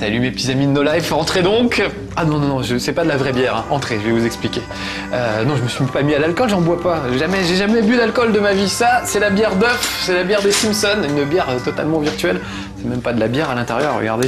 Salut mes petits amis de No Life, entrez donc. Ah non, non, non, c'est pas de la vraie bière, hein. Entrez, je vais vous expliquer. Non, je me suis pas mis à l'alcool, j'en bois pas. J'ai jamais bu d'alcool de ma vie. Ça, c'est la bière d'œuf, c'est la bière des Simpsons, une bière totalement virtuelle. C'est même pas de la bière à l'intérieur, regardez.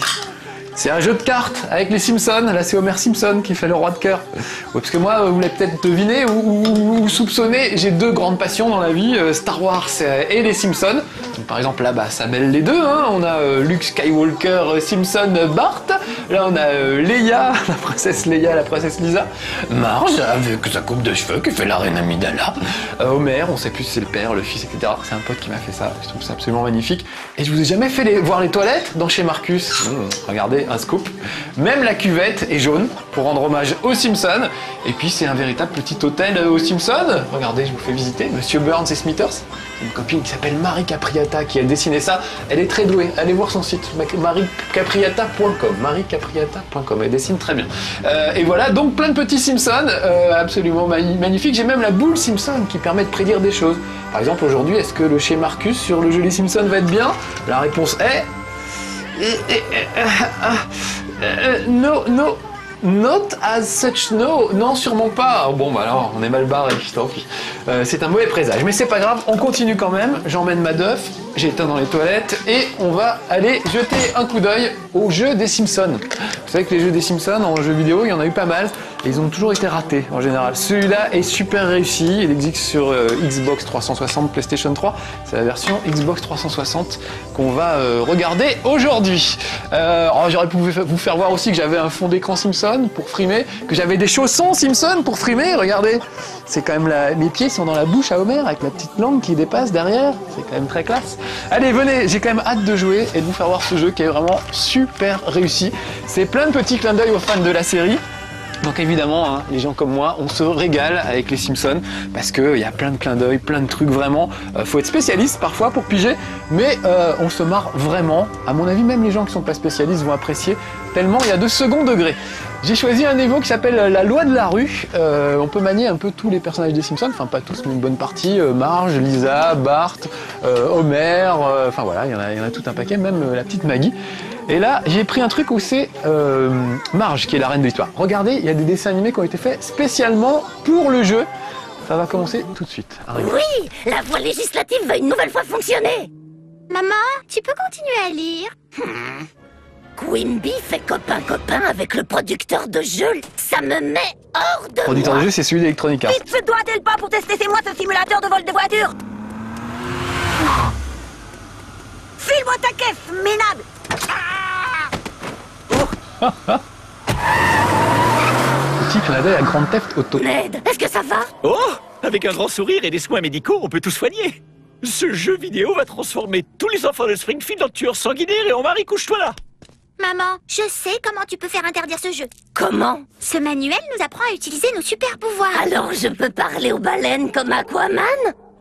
C'est un jeu de cartes avec les Simpsons. Là, c'est Homer Simpson qui fait le roi de cœur. Ouais, parce que moi, vous l'avez peut-être deviné ou soupçonné, j'ai deux grandes passions dans la vie, Star Wars et les Simpsons. Donc, par exemple, là-bas, ça mêle les deux. Hein. On a Luke Skywalker, Simpson, Bart. Là, on a Leia, la princesse Leia, la princesse Lisa. Marge, avec sa coupe de cheveux, qui fait la reine Amidala. Homer, on sait plus si c'est le père, le fils, etc. C'est un pote qui m'a fait ça. Je trouve ça absolument magnifique. Et je vous ai jamais fait voir les toilettes dans chez Marcus. Regardez. Un scoop. Même la cuvette est jaune pour rendre hommage aux Simpsons. Et puis c'est un véritable petit hôtel aux Simpsons. Regardez, je vous fais visiter. Monsieur Burns et Smithers. Une copine qui s'appelle Marie Capriata qui a dessiné ça. Elle est très douée. Allez voir son site mariecapriata.com. mariecapriata.com. Elle dessine très bien. Et voilà, donc plein de petits Simpsons absolument magnifiques. J'ai même la boule Simpson qui permet de prédire des choses. Par exemple, aujourd'hui, est-ce que le chez Marcus sur le jeu Les Simpsons va être bien? La réponse est... no, not as such, no, non, sûrement pas. Bon, bah alors, on est mal barré, tant pis. C'est un mauvais présage, mais c'est pas grave, on continue quand même. J'emmène ma Duff, j'ai éteint dans les toilettes et on va aller jeter un coup d'œil au jeu des Simpsons. Vous savez que les jeux des Simpsons en jeu vidéo, il y en a eu pas mal et ils ont toujours été ratés en général. Celui-là est super réussi, il existe sur Xbox 360, PlayStation 3. C'est la version Xbox 360 qu'on va regarder aujourd'hui. J'aurais pu vous faire voir aussi que j'avais un fond d'écran Simpson pour frimer, que j'avais des chaussons Simpson pour frimer, regardez. C'est quand même mes pieds sont dans la bouche à Homer avec la petite langue qui dépasse derrière. C'est quand même très classe. Allez, venez, j'ai quand même hâte de jouer et de vous faire voir ce jeu qui est vraiment super réussi. C'est plein de petits clins d'œil aux fans de la série. Donc évidemment, hein, les gens comme moi, on se régale avec les Simpsons parce qu'il y a plein de clins d'œil, plein de trucs vraiment. Faut être spécialiste parfois pour piger, mais on se marre vraiment. À mon avis, même les gens qui sont pas spécialistes vont apprécier tellement il y a de second degré. J'ai choisi un niveau qui s'appelle la loi de la rue. On peut manier un peu tous les personnages des Simpsons, enfin pas tous, mais une bonne partie. Marge, Lisa, Bart, Homer, enfin voilà, il y en a tout un paquet, même la petite Maggie. Et là, j'ai pris un truc où c'est Marge qui est la reine de l'histoire. Regardez, il y a des dessins animés qui ont été faits spécialement pour le jeu. Ça va commencer tout de suite. Arrivez. Oui, la voie législative va une nouvelle fois fonctionner. Maman, tu peux continuer à lire? Quimby fait copain-copain avec le producteur de jeux. Ça me met hors de Le producteur moi. de jeu, c'est celui d'Electronic Arts. Vite, fais-toi tel pas pour tester c'est moi ce simulateur de vol de voiture. File-moi ta caisse, minable. Petit clin d'œil à Grand Theft Auto. Ned, est-ce que ça va? Oh! Avec un grand sourire et des soins médicaux, on peut tout soigner. Ce jeu vidéo va transformer tous les enfants de Springfield en tueurs sanguinaires et en mari couche-toi là. Maman, je sais comment tu peux faire interdire ce jeu. Comment? Ce manuel nous apprend à utiliser nos super pouvoirs. Alors je peux parler aux baleines comme Aquaman?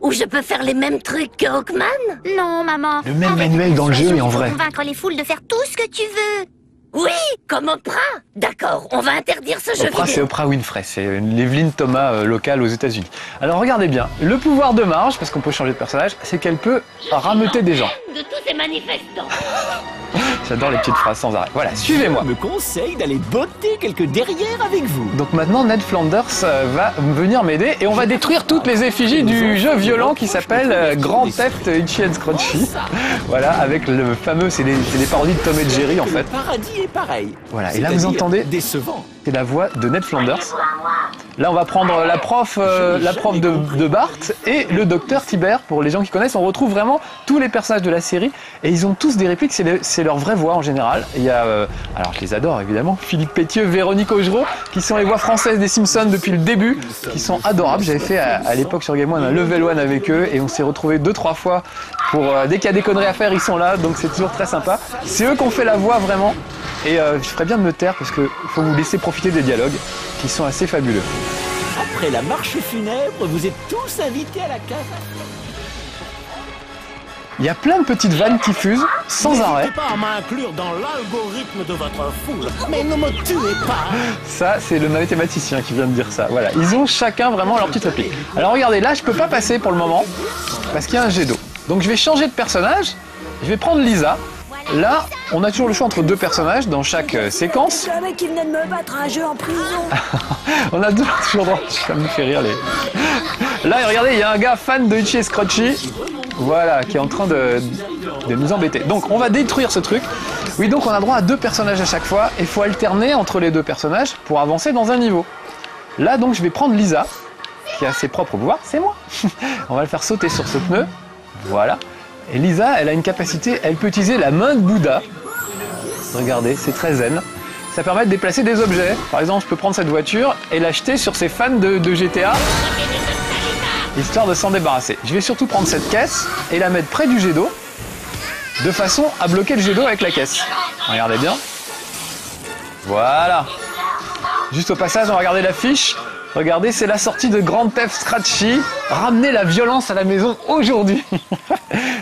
Ou je peux faire les mêmes trucs que Hawkman? Non, maman. Le même Arrête manuel de dans le jeu, persuasion mais en pour vrai. convaincre les foules de faire tout ce que tu veux. Oui, comme Oprah. D'accord, on va interdire ce jeu Oprah, c'est vidéo. Oprah Winfrey, c'est une Evelyn Thomas locale aux États-Unis. Alors regardez bien, le pouvoir de Marge, parce qu'on peut changer de personnage, c'est qu'elle peut rameuter des gens. De tous ces manifestants. J'adore les petites phrases sans arrêt. Voilà, suivez-moi. Je me conseille d'aller botter quelques derrières avec vous. Donc maintenant, Ned Flanders va venir m'aider et on va détruire toutes les effigies du jeu violent qui s'appelle Grand Theft Itchy and Scratchy. Voilà, avec le fameux, c'est des parodies de Tom et Jerry en Le fait. paradis est pareil. Voilà, et là vous C'est-à-dire entendez, décevant. c'est la voix de Ned Flanders. Là on va prendre la prof de Bart et le docteur Tibert. Pour les gens qui connaissent, on retrouve vraiment tous les personnages de la série et ils ont tous des répliques, c'est leur vraie voix en général. Il y a, alors je les adore évidemment, Philippe Pétieux, Véronique Augereau, qui sont les voix françaises des Simpsons depuis le début, qui sont adorables. J'avais fait à l'époque sur Game One un level 1 avec eux et on s'est retrouvés 2-3 fois pour dès qu'il y a des conneries à faire, ils sont là, donc c'est toujours très sympa. C'est eux qui ont fait la voix vraiment et je ferais bien de me taire parce qu'il faut vous laisser profiter des dialogues qui sont assez fabuleux. Après la marche funèbre, vous êtes tous invités à la cave. Il y a plein de petites vannes qui fusent sans arrêt. N'hésitez pas à m'inclure dans l'algorithme de votre foule, mais ne me tuez pas. Ça, c'est le mathématicien qui vient de dire ça. Voilà, ils ont chacun vraiment leur petite réplique. Alors regardez, là, je peux pas passer pour le moment parce qu'il y a un jet d'eau. Donc je vais changer de personnage. Je vais prendre Lisa. Là, on a toujours le choix entre 2 personnages dans chaque séquence. Le mec qui venait de me battre à un jeu en prison. On a toujours droit. Ça me fait rire les. Là, regardez, il y a un gars fan de Itchy et Scratchy. Voilà, qui est en train de nous embêter. Donc, on va détruire ce truc. Oui, donc on a droit à 2 personnages à chaque fois. Et il faut alterner entre les 2 personnages pour avancer dans un niveau. Là, donc, je vais prendre Lisa, qui a ses propres pouvoirs. C'est moi. On va le faire sauter sur ce pneu. Voilà. Et Lisa, elle a une capacité, elle peut utiliser la main de Bouddha. Regardez, c'est très zen. Ça permet de déplacer des objets. Par exemple, je peux prendre cette voiture et l'acheter sur ces fans de GTA, histoire de s'en débarrasser. Je vais surtout prendre cette caisse et la mettre près du jet d'eau, de façon à bloquer le jet d'eau avec la caisse. Regardez bien. Voilà. Juste au passage, on va regarder l'affiche. Regardez, c'est la sortie de Grand Theft Scratchy. Ramener la violence à la maison aujourd'hui.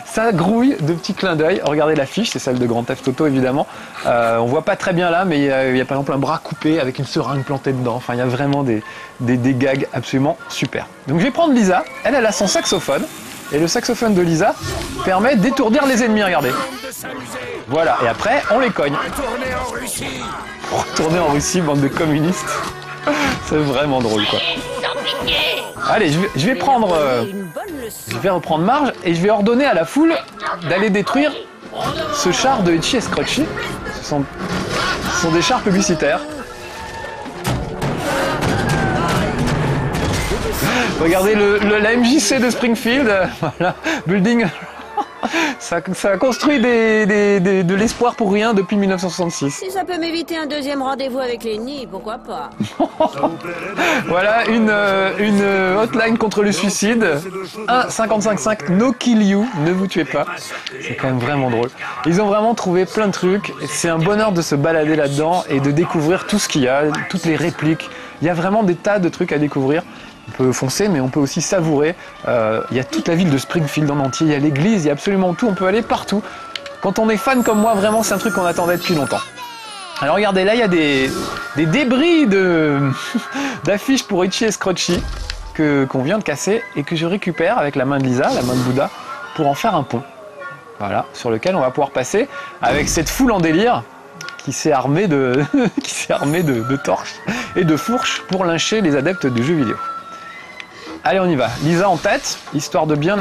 Ça grouille de petits clins d'œil. Regardez l'affiche, c'est celle de Grand Theft Auto évidemment. On voit pas très bien là, mais il y a par exemple un bras coupé avec une seringue plantée dedans. Enfin, il y a vraiment des gags absolument super. Donc je vais prendre Lisa. Elle a son saxophone. Et le saxophone de Lisa permet d'étourdir les ennemis, regardez. Voilà, et après, on les cogne. Retourner en Russie, bande de communistes. C'est vraiment drôle, quoi. Allez, je vais prendre... je vais reprendre Marge et je vais ordonner à la foule d'aller détruire ce char de Itchy et Scratchy. Ce sont des chars publicitaires. Regardez la MJC de Springfield. Voilà, building... Ça a construit de l'espoir pour rien depuis 1966. Si ça peut m'éviter un deuxième rendez-vous avec Lenny, pourquoi pas. Voilà une hotline contre le suicide. 1-555 no kill you, ne vous tuez pas. C'est quand même vraiment drôle. Ils ont vraiment trouvé plein de trucs. C'est un bonheur de se balader là-dedans et de découvrir tout ce qu'il y a, toutes les répliques. Il y a vraiment des tas de trucs à découvrir. On peut foncer, mais on peut aussi savourer. Il y a toute la ville de Springfield en entier, il y a l'église, il y a absolument tout, on peut aller partout. Quand on est fan comme moi, vraiment, c'est un truc qu'on attendait depuis longtemps. Alors regardez, là, il y a des débris d'affiches pour Itchy et Scratchy qu'on vient de casser et que je récupère avec la main de Lisa, la main de Bouddha, pour en faire un pont. Voilà, sur lequel on va pouvoir passer avec cette foule en délire qui s'est armée de torches et de fourches pour lyncher les adeptes du jeu vidéo. Allez, on y va. Lisa en tête, histoire de bien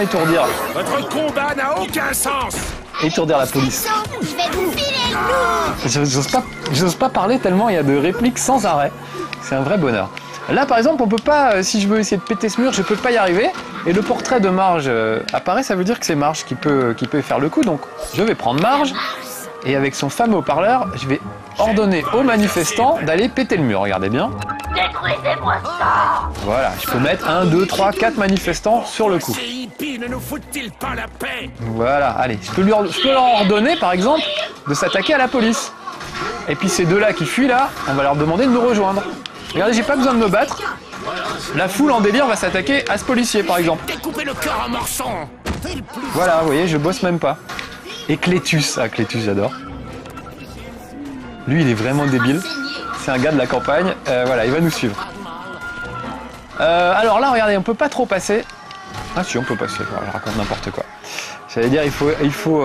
étourdir. Votre combat n'a aucun sens. Étourdir la police. Je vais vous filer le loup. J'ose pas parler tellement il y a de répliques sans arrêt. C'est un vrai bonheur. Là, par exemple, on peut pas, si je veux essayer de péter ce mur, je peux pas y arriver. Et le portrait de Marge apparaît, ça veut dire que c'est Marge qui peut faire le coup. Donc, je vais prendre Marge. Et avec son fameux haut-parleur, je vais ordonner aux manifestants d'aller péter le mur. Regardez bien. Détruisez-moi ça. Voilà, je peux mettre 1, 2, 3, 4 manifestants sur le coup. Ces hippies ne nous foutent-ils pas la paix? Voilà, allez, je peux leur ordonner, par exemple, de s'attaquer à la police. Et puis ces deux-là qui fuient là, on va leur demander de nous rejoindre. Regardez, j'ai pas besoin de me battre. La foule en délire va s'attaquer à ce policier, par exemple. Découpez le cœur en morceaux. Voilà, vous voyez, je bosse même pas. Et Clétus, ah Clétus, j'adore. Lui, il est vraiment débile. C'est un gars de la campagne. Voilà, il va nous suivre. Alors là, regardez, on peut pas trop passer. Ah si, on peut passer. Voilà, je raconte n'importe quoi. J'allais dire, il faut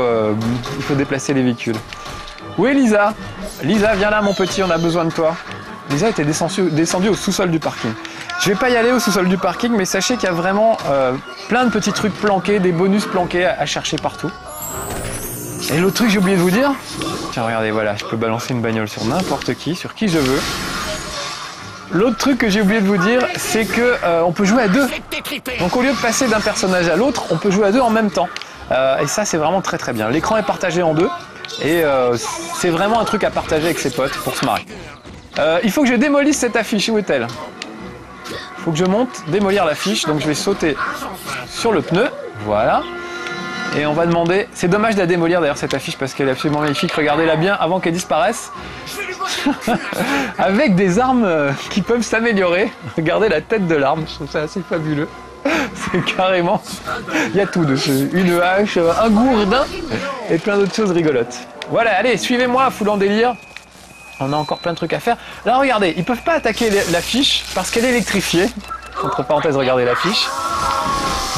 déplacer les véhicules. Où est Lisa? Lisa, viens là, mon petit, on a besoin de toi. Lisa était descendue au sous-sol du parking. Je vais pas y aller au sous-sol du parking, mais sachez qu'il y a vraiment plein de petits trucs planqués, des bonus planqués à chercher partout. Et l'autre truc, j'ai oublié de vous dire. Tiens, regardez, voilà, je peux balancer une bagnole sur n'importe qui, sur qui je veux. L'autre truc que j'ai oublié de vous dire, c'est que on peut jouer à deux. Donc au lieu de passer d'un personnage à l'autre, on peut jouer à deux en même temps. Et ça, c'est vraiment très très bien. L'écran est partagé en deux. Et c'est vraiment un truc à partager avec ses potes pour se marrer. Il faut que je démolisse cette affiche. Où est-elle? Il faut que je monte, démolir l'affiche. Donc je vais sauter sur le pneu. Voilà. Et on va demander... C'est dommage de la démolir d'ailleurs cette affiche parce qu'elle est absolument magnifique. Regardez-la bien avant qu'elle disparaisse. Avec des armes qui peuvent s'améliorer. Regardez la tête de l'arme. Je trouve ça assez fabuleux. C'est carrément... Il y a tout dessus. Une hache, un gourdin et plein d'autres choses rigolotes. Voilà, allez, suivez-moi, foule en délire. On a encore plein de trucs à faire. Là, regardez, ils peuvent pas attaquer l'affiche parce qu'elle est électrifiée. Entre parenthèses, regardez l'affiche.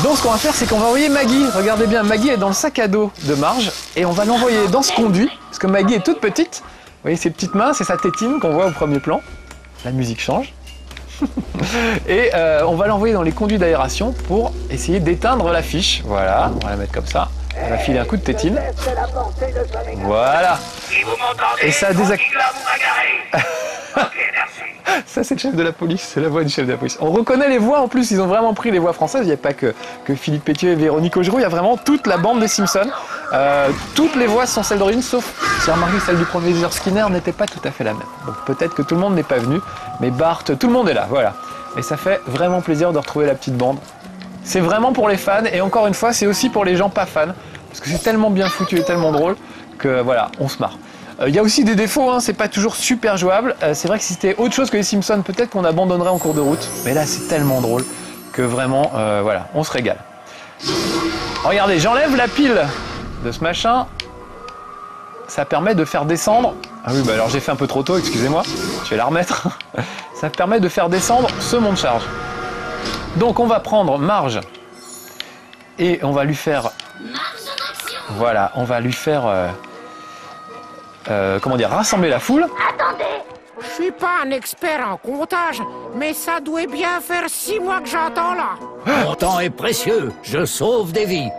Donc ce qu'on va faire, c'est qu'on va envoyer Maggie. Regardez bien, Maggie est dans le sac à dos de Marge et on va l'envoyer dans ce conduit, parce que Maggie est toute petite. Vous voyez ses petites mains, c'est sa tétine qu'on voit au premier plan. La musique change. Et on va l'envoyer dans les conduits d'aération pour essayer d'éteindre la fiche. Voilà, on va la mettre comme ça. Elle va filer un coup de tétine. Voilà. Et ça désactive. Ça, c'est le chef de la police, c'est la voix du chef de la police. On reconnaît les voix en plus, ils ont vraiment pris les voix françaises. Il n'y a pas que Philippe Pétieux et Véronique Augereau, il y a vraiment toute la bande des Simpsons. Toutes les voix sont celles d'origine, sauf, si remarqué, celle du professeur Skinner n'était pas tout à fait la même. Donc peut-être que tout le monde n'est pas venu, mais Bart, tout le monde est là, voilà. Et ça fait vraiment plaisir de retrouver la petite bande. C'est vraiment pour les fans, et encore une fois, c'est aussi pour les gens pas fans, parce que c'est tellement bien foutu et tellement drôle que voilà, on se marre. Il y a aussi des défauts, hein, c'est pas toujours super jouable. C'est vrai que si c'était autre chose que les Simpsons, peut-être qu'on abandonnerait en cours de route. Mais là, c'est tellement drôle que vraiment, voilà, on se régale. Regardez, j'enlève la pile de ce machin. Ça permet de faire descendre... Ah oui, bah alors j'ai fait un peu trop tôt, excusez-moi. Je vais la remettre. Ça permet de faire descendre ce monte-charge. Donc on va prendre Marge et on va lui faire... Voilà, on va lui faire... comment dire, rassembler la foule. Attendez, je suis pas un expert en comptage, mais ça doit bien faire 6 mois que j'entends là. Mon temps est précieux, je sauve des vies.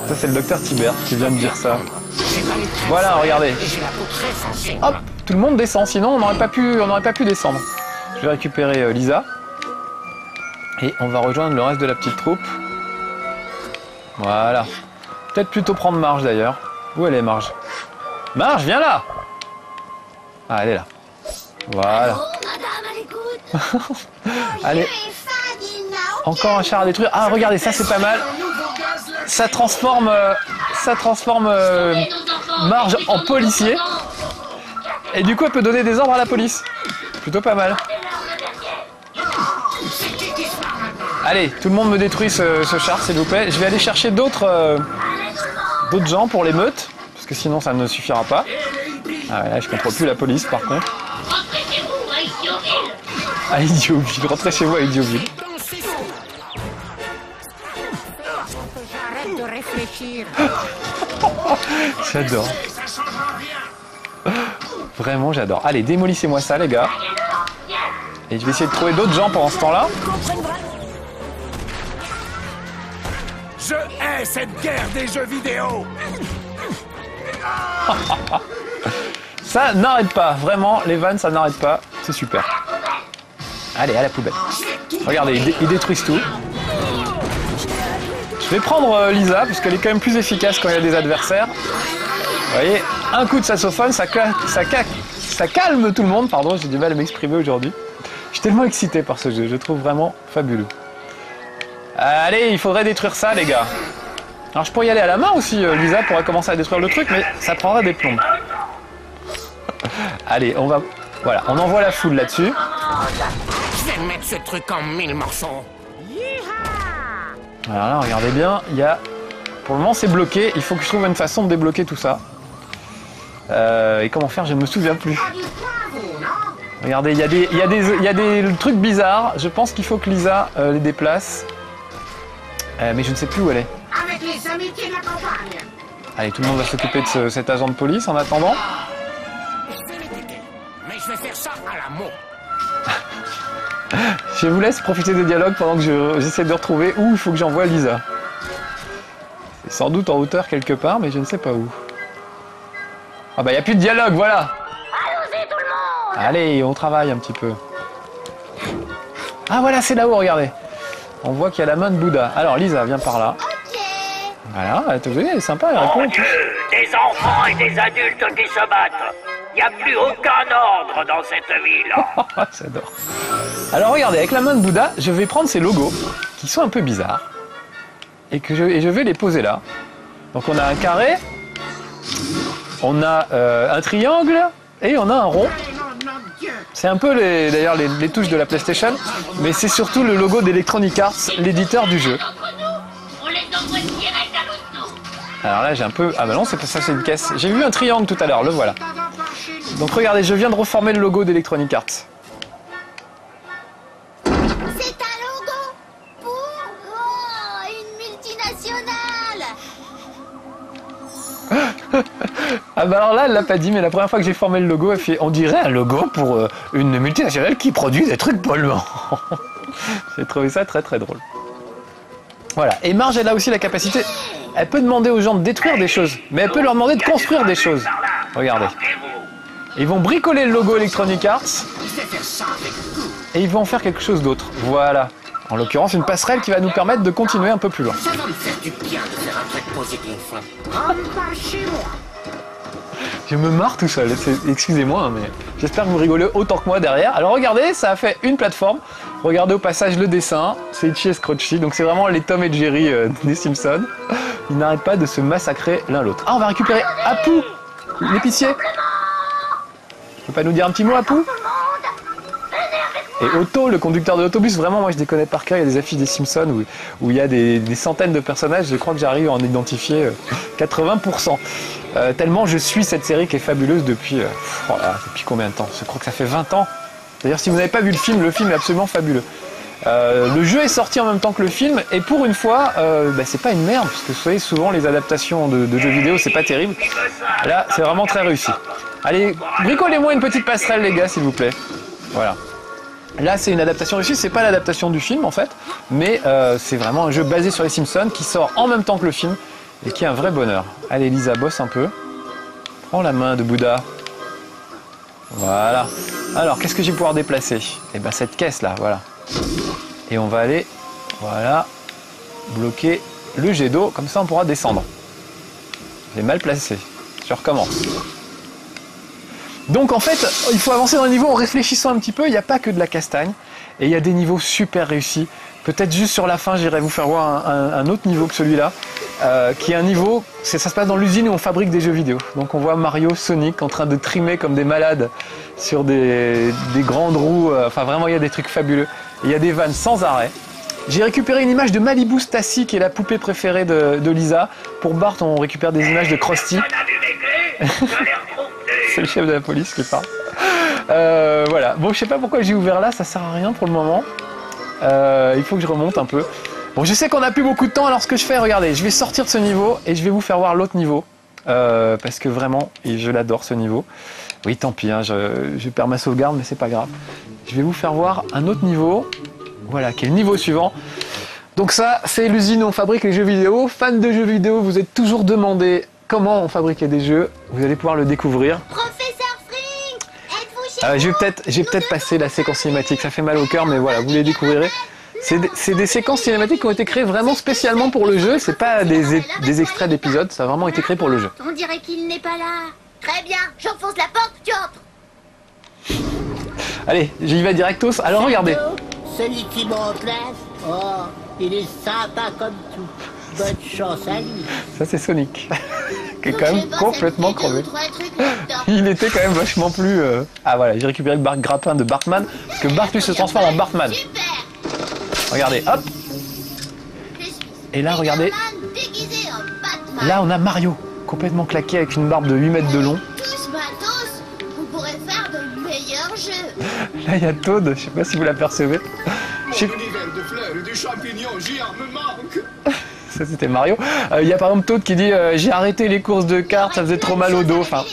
Ça c'est le docteur Tibert qui vient de dire ça. Voilà, regardez. Hop, tout le monde descend, sinon on n'aurait pas pu descendre. Je vais récupérer Lisa. Et on va rejoindre le reste de la petite troupe. Voilà. Peut-être plutôt prendre Marge d'ailleurs. Où elle est Marge? Marge, viens là! Ah, elle est là. Voilà. Allez. Encore un char à détruire. Ah, regardez, ça c'est pas mal. Ça transforme Marge en policier. Et du coup, elle peut donner des ordres à la police. Plutôt pas mal. Allez, tout le monde me détruit ce char, s'il vous plaît. Je vais aller chercher d'autres gens pour l'émeute. Parce que sinon ça ne suffira pas. Ah là, je contrôle plus la police par contre. À Idioville, rentrez chez vous à Idioville. J'arrête de réfléchir. J'adore. Vraiment j'adore. Allez, démolissez-moi ça les gars. Et je vais essayer de trouver d'autres gens pendant ce temps-là. Je hais cette guerre des jeux vidéo. Ça n'arrête pas, vraiment, les vannes ça n'arrête pas, c'est super. Allez, à la poubelle. Regardez, ils détruisent tout. Je vais prendre Lisa, parce qu'elle est quand même plus efficace quand il y a des adversaires. Vous voyez, un coup de saxophone, ça calme tout le monde, pardon, j'ai du mal à m'exprimer aujourd'hui. Je suis tellement excité par ce jeu, je le trouve vraiment fabuleux. Allez, il faudrait détruire ça les gars. Alors je pourrais y aller à la main aussi, Lisa pourrait commencer à détruire le truc, mais ça prendra des plombes. Allez, on va... Voilà, on envoie la foule là-dessus. Je vais mettre ce truc en 1000 morceaux. Alors là, regardez bien, il y a... Pour le moment, c'est bloqué, il faut que je trouve une façon de débloquer tout ça. Et comment faire, je ne me souviens plus. Regardez, il y a des trucs bizarres, je pense qu'il faut que Lisa les déplace. Mais je ne sais plus où elle est. Avec les amitiés de la campagne. Allez, tout le monde va s'occuper de cet agent de police en attendant. Mais je vais faire ça à la mot. Je vous laisse profiter des dialogues pendant que j'essaie de retrouver où il faut que j'envoie Lisa. C'est sans doute en hauteur quelque part, mais je ne sais pas où. Ah bah il n'y a plus de dialogue, voilà. Allons-y tout le monde! Allez, on travaille un petit peu. Ah voilà, c'est là-haut, regardez. On voit qu'il y a la main de Bouddha. Alors Lisa, viens par là. Voilà, vous voyez, elle est sympa, elle répond. Mon Dieu, des enfants et des adultes qui se battent. Il n'y a plus aucun ordre dans cette ville. J'adore. Alors regardez, avec la main de Bouddha, je vais prendre ces logos qui sont un peu bizarres et je vais les poser là. Donc on a un carré, on a un triangle et on a un rond. C'est un peu d'ailleurs les touches de la PlayStation, mais c'est surtout le logo d'Electronic Arts, l'éditeur du jeu. Alors là j'ai un peu... Ah bah non, c'est pas ça, c'est une caisse. J'ai vu un triangle tout à l'heure, le voilà. Donc regardez, je viens de reformer le logo d'Electronic Arts. C'est un logo pour Ah bah alors là, elle l'a pas dit, mais la première fois que j'ai formé le logo, elle fait « On dirait un logo pour une multinationale qui produit des trucs polluants. » J'ai trouvé ça très très drôle. Voilà, et Marge, elle a aussi la capacité, elle peut demander aux gens de détruire des choses, mais elle peut leur demander de construire des choses. Regardez. Ils vont bricoler le logo Electronic Arts, et ils vont en faire quelque chose d'autre. Voilà. En l'occurrence, une passerelle qui va nous permettre de continuer un peu plus loin. Ça va me faire du bien de faire un truc positif. Rentre pas chez moi. Je me marre tout seul, excusez-moi, hein, mais j'espère que vous rigolez autant que moi derrière. Alors regardez, ça a fait une plateforme. Regardez au passage le dessin, c'est Itchy et Scratchy, donc c'est vraiment les Tom et Jerry des Simpsons. Ils n'arrêtent pas de se massacrer l'un l'autre. Ah, on va récupérer Apu, l'épicier. Tu peux pas nous dire un petit mot, Apu? Et Otto, le conducteur de l'autobus, vraiment, moi je les connais par cœur. Il y a des affiches des Simpsons où il y a des centaines de personnages. Je crois que j'arrive à en identifier 80%. Tellement je suis cette série qui est fabuleuse depuis combien de temps? Je crois que ça fait 20 ans. D'ailleurs, si vous n'avez pas vu le film est absolument fabuleux. Le jeu est sorti en même temps que le film, et pour une fois, c'est pas une merde, parce que vous savez, souvent les adaptations de jeux vidéo, c'est pas terrible. Là, c'est vraiment très réussi. Allez, bricolez-moi une petite passerelle, les gars, s'il vous plaît. Voilà. Là, c'est une adaptation réussie, c'est pas l'adaptation du film en fait, mais c'est vraiment un jeu basé sur les Simpsons qui sort en même temps que le film et qui est un vrai bonheur. Allez, Lisa, bosse un peu. Prends la main de Bouddha. Voilà. Alors, qu'est-ce que je vais pouvoir déplacer? Eh ben, cette caisse là, voilà. Et on va aller, voilà, bloquer le jet d'eau, comme ça on pourra descendre. J'ai mal placé. Je recommence. Donc en fait, il faut avancer dans les niveaux en réfléchissant un petit peu. Il n'y a pas que de la castagne. Et il y a des niveaux super réussis. Peut-être juste sur la fin, j'irai vous faire voir un autre niveau que celui-là. Qui est un niveau, ça se passe dans l'usine où on fabrique des jeux vidéo. Donc on voit Mario, Sonic en train de trimer comme des malades sur des grandes roues. Enfin vraiment, il y a des trucs fabuleux. Et il y a des vannes sans arrêt. J'ai récupéré une image de Malibu Stacy, qui est la poupée préférée de Lisa. Pour Bart, on récupère des images de Krusty. C'est le chef de la police qui parle. Voilà. Bon, je sais pas pourquoi j'ai ouvert là, ça sert à rien pour le moment. Il faut que je remonte un peu. Bon, je sais qu'on n'a plus beaucoup de temps, alors ce que je fais, regardez, je vais sortir de ce niveau et je vais vous faire voir l'autre niveau. Parce que vraiment, je l'adore ce niveau. Oui, tant pis, hein, je perds ma sauvegarde, mais c'est pas grave. Je vais vous faire voir un autre niveau. Voilà, qui est le niveau suivant. Donc ça, c'est l'usine où on fabrique les jeux vidéo. Fans de jeux vidéo, vous êtes toujours demandé comment on fabriquait des jeux. Vous allez pouvoir le découvrir. Professeur Fring, êtes-vous chez je vais peut-être passer la séquence cinématique. Ça fait mal au cœur, mais voilà, vous les découvrirez. C'est des séquences cinématiques qui ont été créées vraiment spécialement pour le jeu. C'est pas des extraits d'épisodes, ça a vraiment été créé pour le jeu. On dirait qu'il n'est pas là. Très bien, j'enfonce la porte, tu entres. Allez, j'y vais directos. Alors regardez. Celui qui me remplace, oh, il est sympa comme tout. Bonne chance à lui. Ça c'est Sonic, qui est quand même complètement crevé. Il était quand même vachement plus... Ah voilà, j'ai récupéré le grappin de Bartman, parce que Bart lui se transforme en Bartman. Regardez, hop. Et là, regardez. Là, on a Mario, complètement claqué avec une barbe de 8 mètres de long. On pourrait faire de meilleurs jeux. Là, il y a Toad, je sais pas si vous l'apercevez. De fleurs et du champignon, j'y me manque. Ça, c'était Mario. Il y a par exemple Toad qui dit j'ai arrêté les courses de cartes, ça faisait trop mal au dos. Enfin,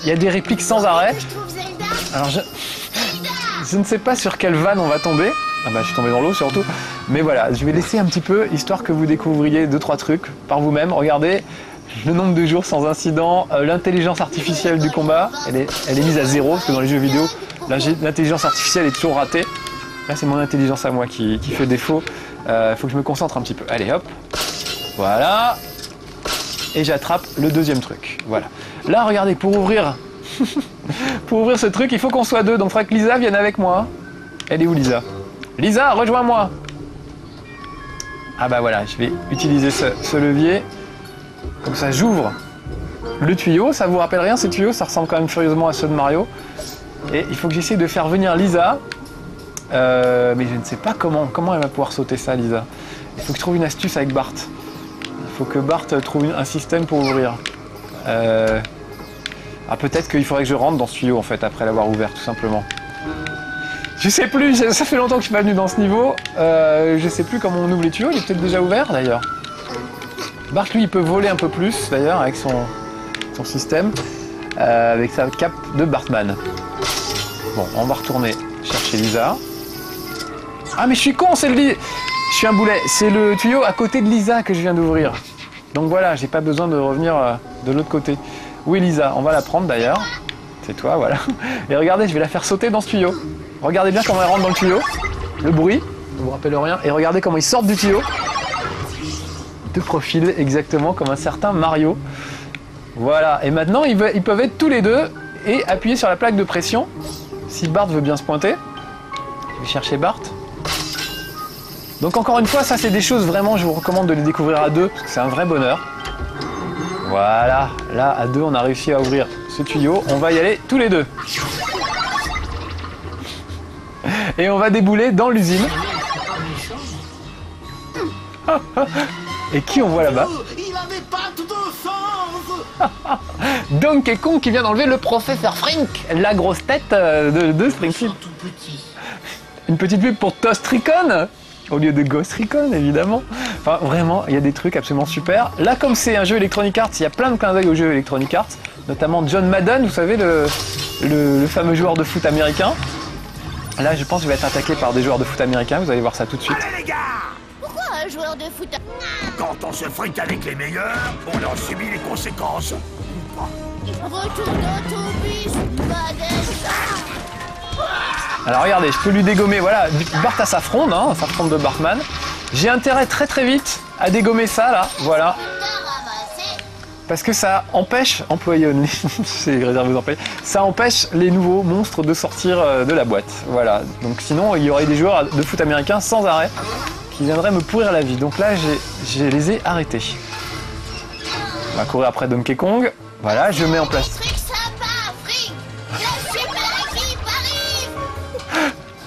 il y a des répliques sans arrêt. Alors, je ne sais pas sur quelle vanne on va tomber. Ah bah, je suis tombé dans l'eau surtout. Mais voilà, je vais laisser un petit peu, histoire que vous découvriez 2-3 trucs par vous-même. Regardez, le nombre de jours sans incident, l'intelligence artificielle du combat, elle est mise à 0, parce que dans les jeux vidéo, l'intelligence artificielle est toujours ratée. Là, c'est mon intelligence à moi qui fait défaut. Faut que je me concentre un petit peu. Allez, hop. Voilà. Et j'attrape le deuxième truc. Voilà. Là, regardez, pour ouvrir ce truc, il faut qu'on soit deux. Donc, il faudra que Lisa vienne avec moi. Elle est où, Lisa? Lisa, rejoins-moi. Ah bah voilà, je vais utiliser ce levier. Comme ça, j'ouvre le tuyau. Ça vous rappelle rien, ces tuyaux? Ça ressemble quand même furieusement à ceux de Mario. Et il faut que j'essaie de faire venir Lisa. Mais je ne sais pas comment elle va pouvoir sauter ça, Lisa. Il faut que je trouve une astuce avec Bart. Il faut que Bart trouve un système pour ouvrir. Ah, peut-être qu'il faudrait que je rentre dans ce tuyau, en fait, après l'avoir ouvert, tout simplement. Je sais plus, ça fait longtemps que je suis pas venu dans ce niveau. Je sais plus comment on ouvre les tuyaux, il est peut-être déjà ouvert, d'ailleurs. Bart, lui, il peut voler un peu plus, d'ailleurs, avec son système. avec sa cape de Bartman. Bon, on va retourner chercher Lisa. Ah mais je suis con, c'est le... Je suis un boulet, c'est le tuyau à côté de Lisa que je viens d'ouvrir. Donc voilà, j'ai pas besoin de revenir de l'autre côté. Où est Lisa? On va la prendre d'ailleurs. C'est toi, voilà. Et regardez, je vais la faire sauter dans ce tuyau. Regardez bien comment elle rentre dans le tuyau. Le bruit, ne vous rappelle rien. Et regardez comment ils sortent du tuyau. De profil, exactement comme un certain Mario. Voilà, et maintenant ils peuvent être tous les deux et appuyer sur la plaque de pression. Si Bart veut bien se pointer. Je vais chercher Bart. Donc encore une fois, ça c'est des choses vraiment, je vous recommande de les découvrir à deux, parce que c'est un vrai bonheur. Voilà, là à deux on a réussi à ouvrir ce tuyau, on va y aller tous les deux. Et on va débouler dans l'usine. Et qui on voit là-bas? Il avait pas tout au sens. Donkey Kong qui vient d'enlever le professeur Frink, la grosse tête de Springfield. Une petite pub pour Toast Recon au lieu de Ghost Recon, évidemment. Enfin, vraiment, il y a des trucs absolument super. Là, comme c'est un jeu Electronic Arts, il y a plein de clins d'œil aux jeux Electronic Arts, notamment John Madden, vous savez, le fameux joueur de foot américain. Là, je pense que je vais être attaqué par des joueurs de foot américains, vous allez voir ça tout de suite. Allez les gars! Pourquoi un joueur de foot? Quand on se frite avec les meilleurs, on en subit les conséquences. Retour d'autobus, Alors regardez, je peux lui dégommer, voilà, Bart a sa fronde, hein, sa fronde de Bartman. J'ai intérêt très très vite à dégommer ça là, voilà. Parce que ça empêche, employé only, c'est réservé aux employés, ça empêche les nouveaux monstres de sortir de la boîte. Voilà, donc sinon il y aurait des joueurs de foot américains sans arrêt qui viendraient me pourrir la vie. Donc là, je les ai arrêtés. On va courir après Donkey Kong. Voilà, je mets en place.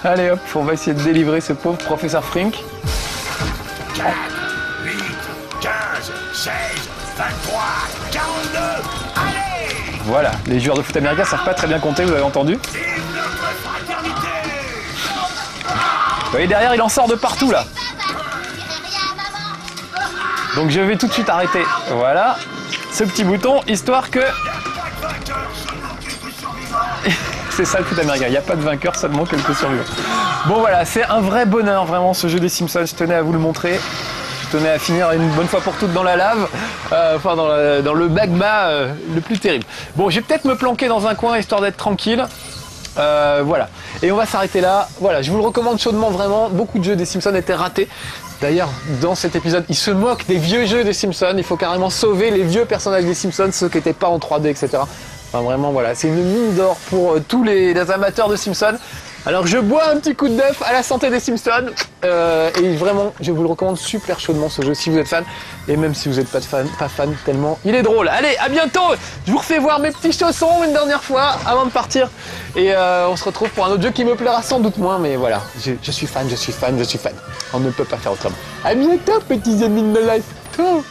Allez hop, on va essayer de délivrer ce pauvre professeur Frink. 4, 8, 15, 16, 23, 42, allez! Voilà, les joueurs de foot américains savent pas très bien compter, vous avez entendu. Vous voyez derrière, il en sort de partout là. Donc je vais tout de suite arrêter, voilà, ce petit bouton, histoire que... C'est ça le foot américain, il n'y a pas de vainqueur, seulement quelques survivants. Bon voilà, c'est un vrai bonheur vraiment ce jeu des Simpsons, je tenais à vous le montrer. Je tenais à finir une bonne fois pour toutes dans la lave, enfin dans le magma le plus terrible. Bon, je vais peut-être me planquer dans un coin histoire d'être tranquille. Voilà, et on va s'arrêter là. Voilà, je vous le recommande chaudement vraiment, beaucoup de jeux des Simpsons étaient ratés. D'ailleurs, dans cet épisode, ils se moquent des vieux jeux des Simpsons, il faut carrément sauver les vieux personnages des Simpsons, ceux qui n'étaient pas en 3D, etc. Enfin vraiment voilà, c'est une mine d'or pour tous les amateurs de Simpsons. Alors je bois un petit coup de def à la santé des Simpsons et vraiment je vous le recommande super chaudement ce jeu si vous êtes fan et même si vous n'êtes pas fan tellement il est drôle. Allez, à bientôt. Je vous refais voir mes petits chaussons une dernière fois avant de partir et on se retrouve pour un autre jeu qui me plaira sans doute moins, mais voilà, je suis fan. On ne peut pas faire autrement. À bientôt petits amis de ma life. Ciao.